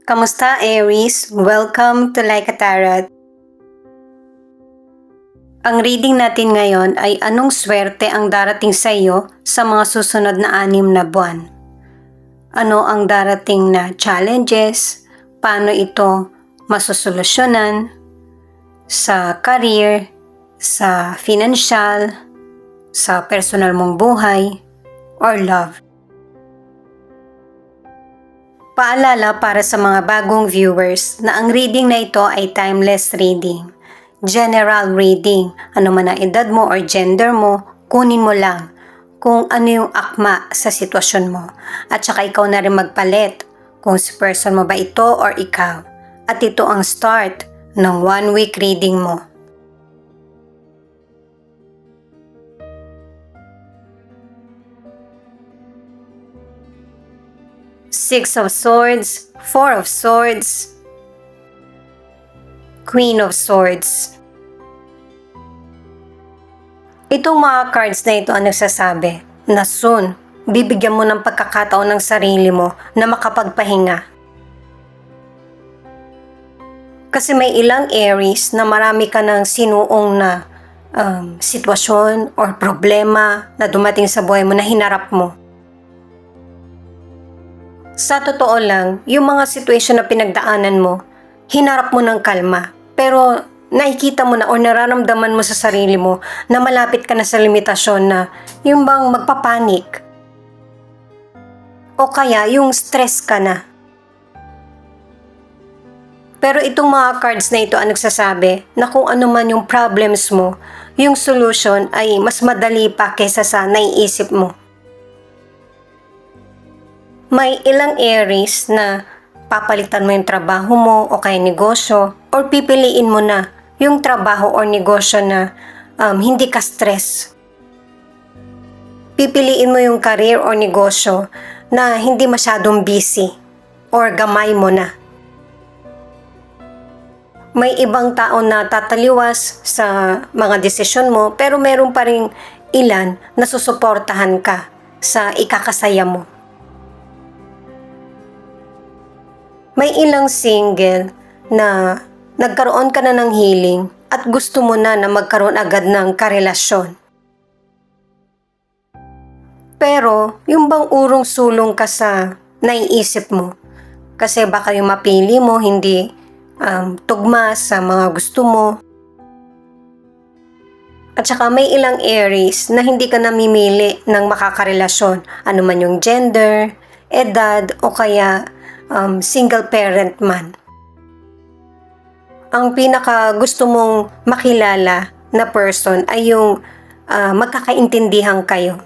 Kamusta, Aries? Welcome to Like a Tarot. Ang reading natin ngayon ay anong swerte ang darating sa iyo sa mga susunod na 6 na buwan. Ano ang darating na challenges? Paano ito masusolusyonan sa career, sa financial, sa personal mong buhay, or love? Paalala para sa mga bagong viewers na ang reading na ito ay timeless reading. General reading, ano man ang edad mo or gender mo, kunin mo lang kung ano yung akma sa sitwasyon mo. At saka ikaw na rin magpalit kung si person mo ba ito or ikaw. At ito ang start ng 1 week reading mo. Six of Swords, Four of Swords, Queen of Swords. Itong mga cards na ito ang nagsasabi na soon, bibigyan mo ng pagkakataon ng sarili mo na makapagpahinga. Kasi may ilang Aries na marami ka ng sinuong na sitwasyon or problema na dumating sa buhay mo na hinarap mo. Sa totoo lang, yung mga situation na pinagdaanan mo, hinarap mo ng kalma. Pero nakikita mo na o nararamdaman mo sa sarili mo na malapit ka na sa limitasyon na yung bang magpapanik. O kaya yung stress ka na. Pero itong mga cards na ito ang nagsasabi na kung ano man yung problems mo, yung solution ay mas madali pa kesa sa naiisip mo. May ilang Aries na papalitan mo yung trabaho mo o kaya negosyo or pipiliin mo na yung trabaho o negosyo na hindi ka stress. Pipiliin mo yung career o negosyo na hindi masyadong busy or gamay mo na. May ibang tao na tataliwas sa mga desisyon mo pero meron pa rin ilan na susuportahan ka sa ikakasaya mo. May ilang single na nagkaroon ka na ng healing at gusto mo na magkaroon agad ng karelasyon. Pero yung bang urong sulong ka sa naiisip mo? Kasi baka yung mapili mo hindi tugma sa mga gusto mo. At saka may ilang Aries na hindi ka namimili ng makakarelasyon. Ano man yung gender, edad o kaya single parent man. Ang pinaka gusto mong makilala na person ay yung magkakaintindihan kayo.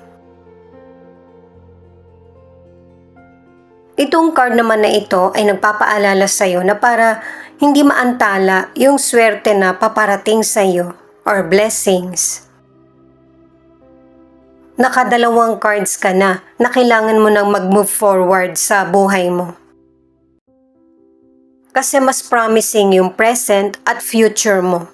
Itong card naman na ito ay nagpapaalala sa iyo na para hindi maantala yung swerte na paparating sa iyo or blessings. Nakadalawang cards ka na kailangan mo nang mag-move forward sa buhay mo. Kasi mas promising yung present at future mo.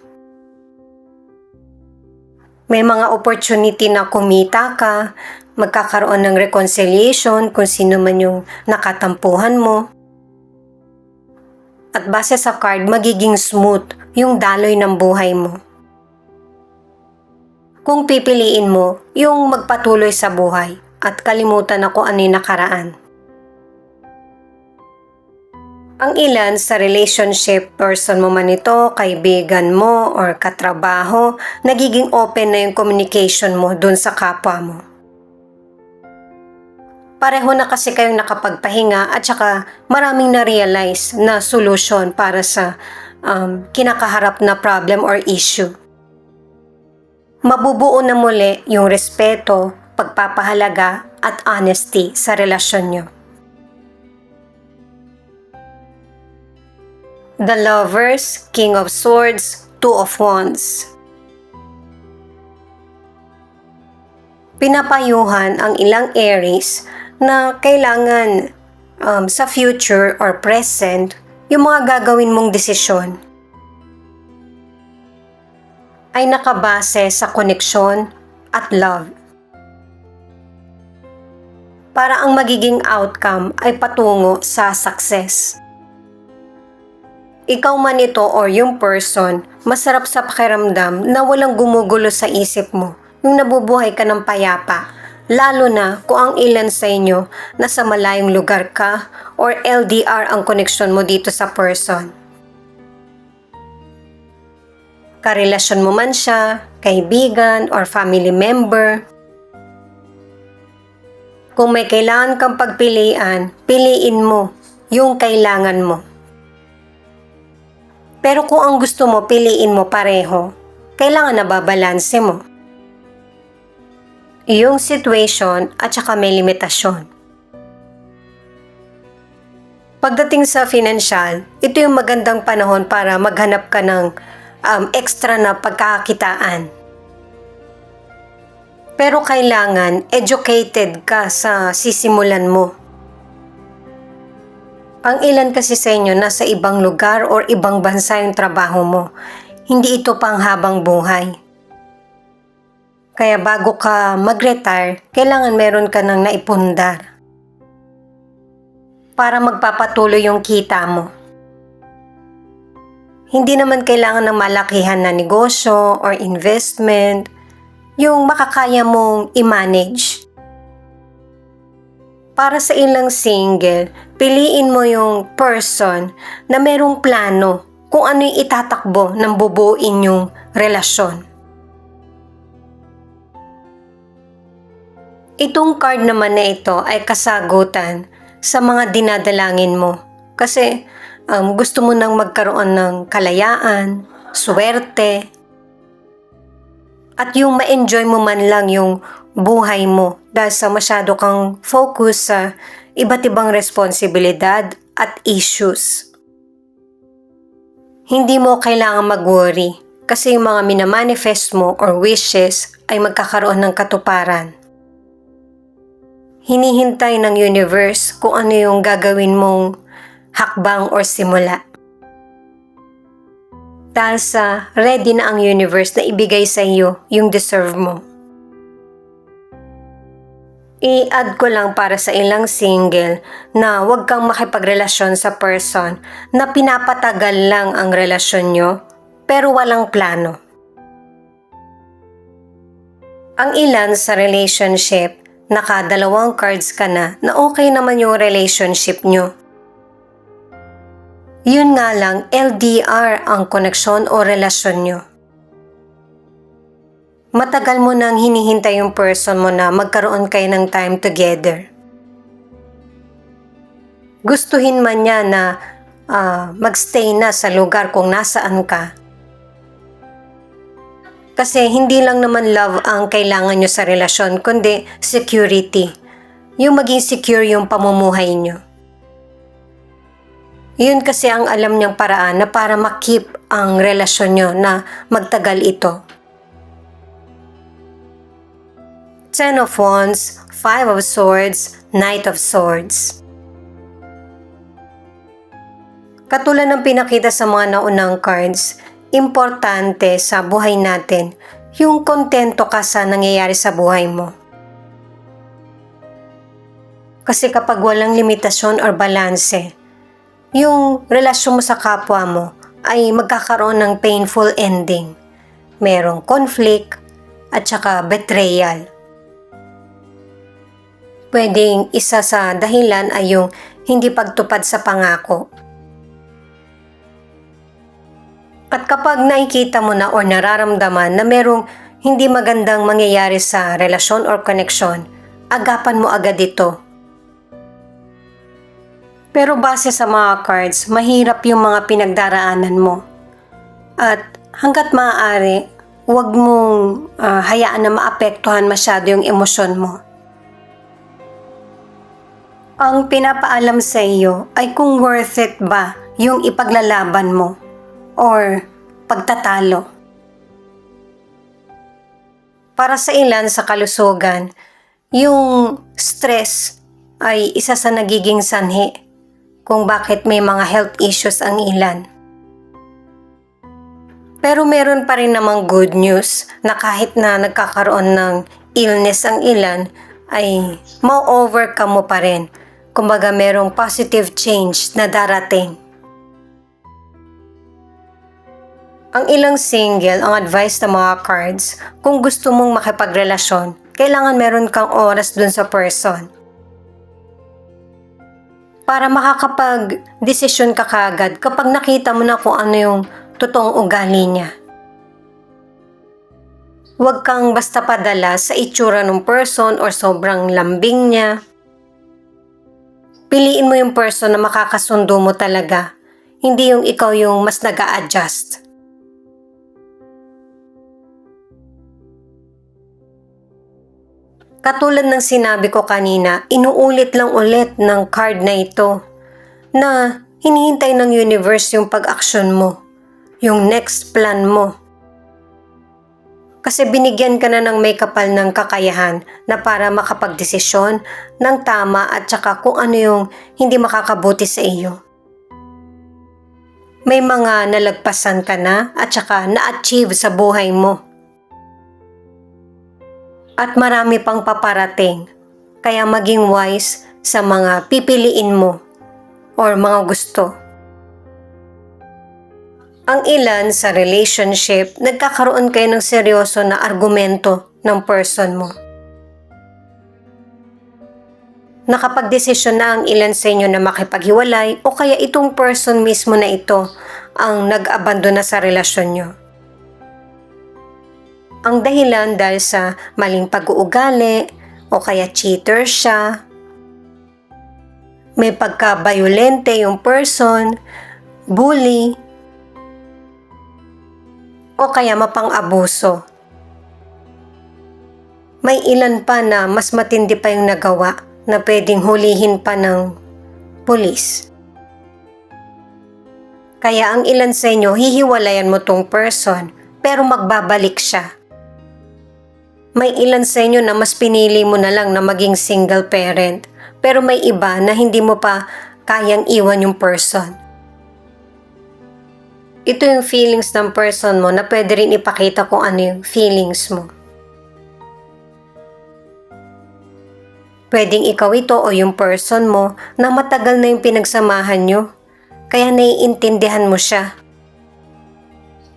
May mga opportunity na kumita ka, magkakaroon ng reconciliation kung sino man yung nakatampuhan mo. At base sa card, magiging smooth yung daloy ng buhay mo. Kung pipiliin mo, yung magpatuloy sa buhay at kalimutan na kung ano yung nakaraan. Ang ilan sa relationship person mo man ito, kaibigan mo or katrabaho, nagiging open na yung communication mo dun sa kapwa mo. Pareho na kasi kayong nakapagpahinga at saka maraming na-realize na solution para sa kinakaharap na problem or issue. Mabubuo na muli yung respeto, pagpapahalaga at honesty sa relasyon nyo. The Lovers, King of Swords, Two of Wands. Pinapayuhan ang ilang Aries na kailangan sa future or present yung mga gagawin mong desisyon ay nakabase sa koneksyon at love. Para ang magiging outcome ay patungo sa success. Ikaw man ito or yung person, masarap sa pakiramdam na walang gumugulo sa isip mo, yung nabubuhay ka ng payapa. Lalo na kung ang ilan sa inyo nasa malayong lugar ka or LDR ang koneksyon mo dito sa person. Karelasyon mo man siya, kaibigan or family member. Kung may kailangan kang pagpilian, piliin mo yung kailangan mo. Pero kung ang gusto mo, piliin mo pareho, kailangan na babalanse mo yung situation at saka may limitasyon. Pagdating sa financial, ito yung magandang panahon para maghanap ka ng extra na pagkakakitaan. Pero kailangan educated ka sa sisimulan mo. Ang ilan kasi sa inyo nasa ibang lugar or ibang bansa yung trabaho mo. Hindi ito pang habang buhay. Kaya bago ka mag-retire, kailangan meron ka ng naipundar para magpapatuloy yung kita mo. Hindi naman kailangan ng malakihan na negosyo or investment, yung makakaya mong i-manage. Para sa ilang single, piliin mo yung person na merong plano kung ano yung itatakbo ng bubuin yung relasyon. Itong card naman na ito ay kasagutan sa mga dinadalangin mo. Kasi gusto mo nang magkaroon ng kalayaan, swerte, at yung ma-enjoy mo man lang yung buhay mo dahil sa masyado kang focus sa iba't ibang responsibilidad at issues. Hindi mo kailangan mag-worry kasi yung mga minamanifest mo or wishes ay magkakaroon ng katuparan. Hinihintay ng universe kung ano yung gagawin mong hakbang or simula. Dahil sa ready na ang universe na ibigay sa iyo yung deserve mo. I-add ko lang para sa ilang single na huwag kang makipagrelasyon sa person na pinapatagal lang ang relasyon nyo pero walang plano. Ang ilan sa relationship, nakadalawang cards ka na okay naman yung relationship nyo. Yun nga lang, LDR ang koneksyon o relasyon nyo. Matagal mo nang hinihintay yung person mo na magkaroon kayo ng time together. Gustuhin man niya na magstay na sa lugar kung nasaan ka. Kasi hindi lang naman love ang kailangan nyo sa relasyon, kundi security. Yung maging secure yung pamumuhay nyo. Yun kasi ang alam niyang paraan na para makip ang relasyon nyo na magtagal ito. Ten of Wands, Five of Swords, Knight of Swords. Katulad ng pinakita sa mga naunang cards, importante sa buhay natin yung kontento ka sa nangyayari sa buhay mo. Kasi kapag walang limitasyon or balanse, yung relasyon mo sa kapwa mo ay magkakaroon ng painful ending. Merong conflict at saka betrayal. Pwedeng isa sa dahilan ay yung hindi pagtupad sa pangako. At kapag nakikita mo na o nararamdaman na merong hindi magandang mangyayari sa relasyon or koneksyon, agapan mo agad ito. Pero base sa mga cards, mahirap yung mga pinagdaraanan mo. At hanggat maaari, huwag mong hayaan na maapektuhan masyado yung emosyon mo. Ang pinapaalam sa iyo ay kung worth it ba yung ipaglalaban mo or pagtatalo. Para sa ilan sa kalusugan, yung stress ay isa sa nagiging sanhi kung bakit may mga health issues ang ilan. Pero meron pa rin namang good news na kahit na nagkakaroon ng illness ang ilan, ay ma-overcome mo pa rin. Kumbaga merong positive change na darating. Ang ilang single, ang advice ng mga cards, kung gusto mong makipagrelasyon, kailangan meron kang oras dun sa person. Para makakapag-desisyon ka kagad kapag nakita mo na kung ano yung totoong ugali niya. Huwag kang basta padala sa itsura ng person or sobrang lambing niya. Piliin mo yung person na makakasundo mo talaga, hindi yung ikaw yung mas nag-a-adjust. Katulad ng sinabi ko kanina, inuulit lang ulit ng card na ito na hinihintay ng universe yung pag-aksyon mo, yung next plan mo. Kasi binigyan ka na ng may kapal ng kakayahan na para makapagdesisyon ng tama at saka kung ano yung hindi makakabuti sa iyo. May mga nalagpasan ka na at saka na-achieve sa buhay mo. At marami pang paparating, kaya maging wise sa mga pipiliin mo or mga gusto. Ang ilan sa relationship, nagkakaroon kayo ng seryoso na argumento ng person mo. Nakapagdesisyon na ang ilan sa inyo na makipaghiwalay o kaya itong person mismo na ito ang nag-abandona sa relasyon nyo. Ang dahilan dahil sa maling pag-uugali o kaya cheater siya. May pagka-violente yung person, bully, o kaya mapang-abuso. May ilan pa na mas matindi pa yung nagawa na pwedeng hulihin pa ng pulis. Kaya ang ilan sa inyo, hihiwalayan mo tong person pero magbabalik siya. May ilan sa inyo na mas pinili mo na lang na maging single parent, pero may iba na hindi mo pa kayang iwan yung person. Ito yung feelings ng person mo na pwede rin ipakita kung ano yung feelings mo. Pwedeng ikaw ito o yung person mo na matagal na yung pinagsamahan nyo, kaya naiintindihan mo siya.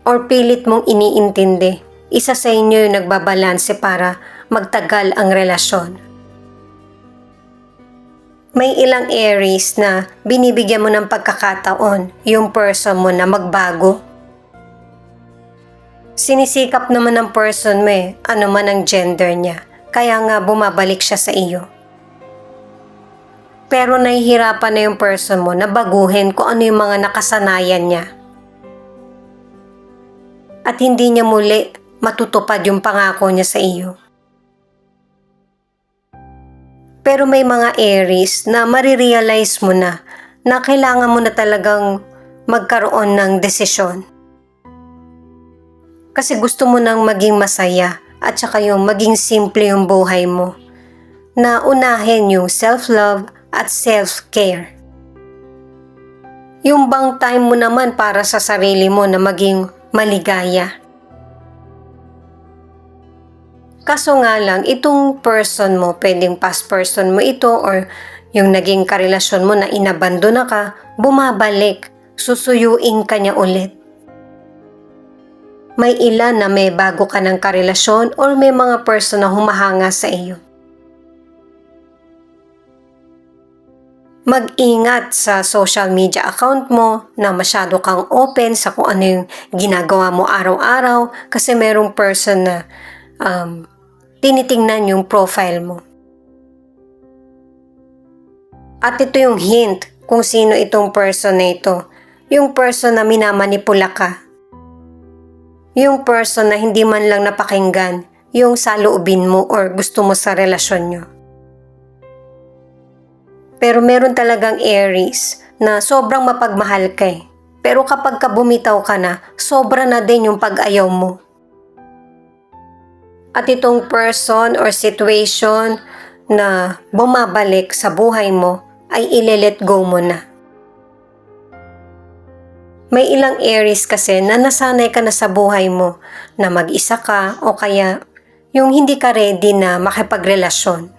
Or pilit mong iniintindi. Isa sa inyo yung nagbabalanse para magtagal ang relasyon. May ilang Aries na binibigyan mo ng pagkakataon yung person mo na magbago. Sinisikap naman ng person mo ano man ang gender niya, kaya nga bumabalik siya sa iyo. Pero nahihirapan na yung person mo na baguhin kung ano yung mga nakasanayan niya. At hindi niya muli matutupad yung pangako niya sa iyo. Pero may mga Aries na marirealize mo na kailangan mo na talagang magkaroon ng desisyon. Kasi gusto mo nang maging masaya at saka yung maging simple yung buhay mo. Na unahin yung self-love at self-care. Yung bang time mo naman para sa sarili mo na maging maligaya. Kaso nga lang, itong person mo, pwedeng past person mo ito or yung naging karelasyon mo na inabandona ka, bumabalik, susuyuin ka niya ulit. May ilan na may bago ka ng karelasyon or may mga person na humahanga sa iyo. Mag-ingat sa social media account mo na masyado kang open sa kung ano yung ginagawa mo araw-araw kasi merong person na tinitingnan yung profile mo. At ito yung hint kung sino itong person na ito. Yung person na minamanipula ka. Yung person na hindi man lang napakinggan yung saloobin mo or gusto mo sa relasyon nyo. Pero meron talagang Aries na sobrang mapagmahal ka Pero kapag bumitaw ka na, sobra na din yung pag-ayaw mo. At itong person or situation na bumabalik sa buhay mo ay ile-let go mo na. May ilang Aries kasi na nasanay ka na sa buhay mo na mag-isa ka o kaya yung hindi ka ready na makipagrelasyon.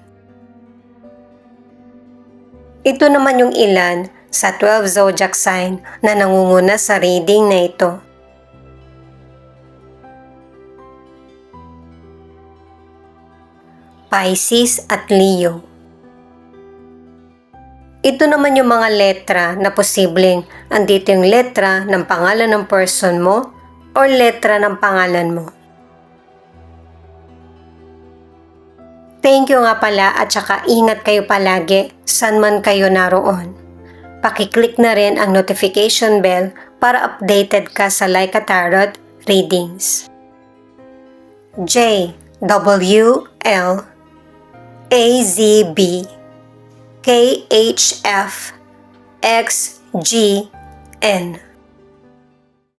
Ito naman yung ilan sa 12 zodiac sign na nangunguna sa reading na ito. Pisces at Leo. Ito naman yung mga letra na posibleng andito yung letra ng pangalan ng person mo or letra ng pangalan mo. Thank you nga pala at saka ingat kayo palagi saan man kayo naroon. Pakiclick na rin ang notification bell para updated ka sa Laika Tarot readings. J W L A Z B K H F X G N